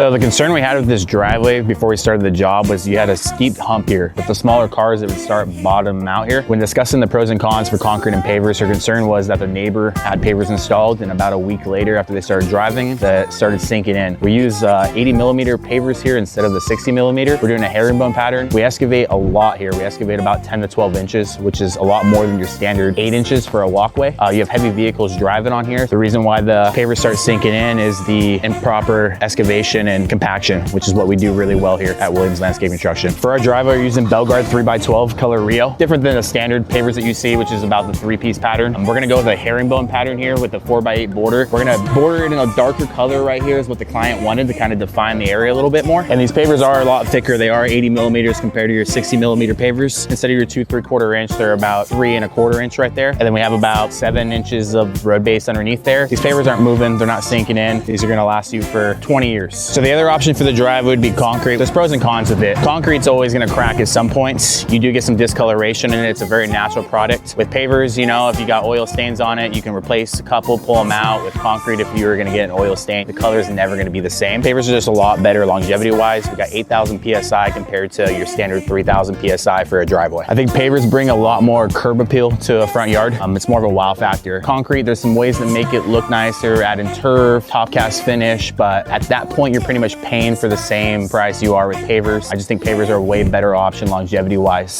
So the concern we had with this driveway before we started the job was you had a steep hump here. With the smaller cars, it would start bottom out here. When discussing the pros and cons for concrete and pavers, her concern was that their neighbor had pavers installed, and about a week later after they started driving, that started sinking in. We use 80 millimeter pavers here instead of the 60 millimeter. We're doing a herringbone pattern. We excavate a lot here. We excavate about 10 to 12 inches, which is a lot more than your standard 8 inches for a walkway. You have heavy vehicles driving on here. The reason why the pavers start sinking in is the improper excavation and compaction, which is what we do really well here at Williams Landscape Construction. For our driveway, we're using Belgard 3x12 color Rio. Different than the standard pavers that you see, which is about the 3-piece pattern. We're gonna go with a herringbone pattern here with a 4x8 border. We're gonna border it in a darker color right here is what the client wanted to kind of define the area a little bit more. And these pavers are a lot thicker. They are 80 millimeters compared to your 60 millimeter pavers. Instead of your 2 3/4 inch, they're about 3 1/4 inch right there. And then we have about 7 inches of road base underneath there. These pavers aren't moving. They're not sinking in. These are gonna last you for 20 years. So the other option for the drive would be concrete. There's pros and cons with it. Concrete's always gonna crack at some points. You do get some discoloration in it. It's a very natural product. With pavers, you know, if you got oil stains on it, you can replace a couple, pull them out. With concrete, if you were gonna get an oil stain, the color is never gonna be the same. Pavers are just a lot better longevity-wise. We got 8,000 PSI compared to your standard 3,000 PSI for a driveway. I think pavers bring a lot more curb appeal to a front yard. It's more of a wow factor. Concrete, there's some ways that make it look nicer, adding turf, top cast finish, but at that point, you're pretty much paying for the same price you are with pavers. I just think pavers are a way better option longevity-wise.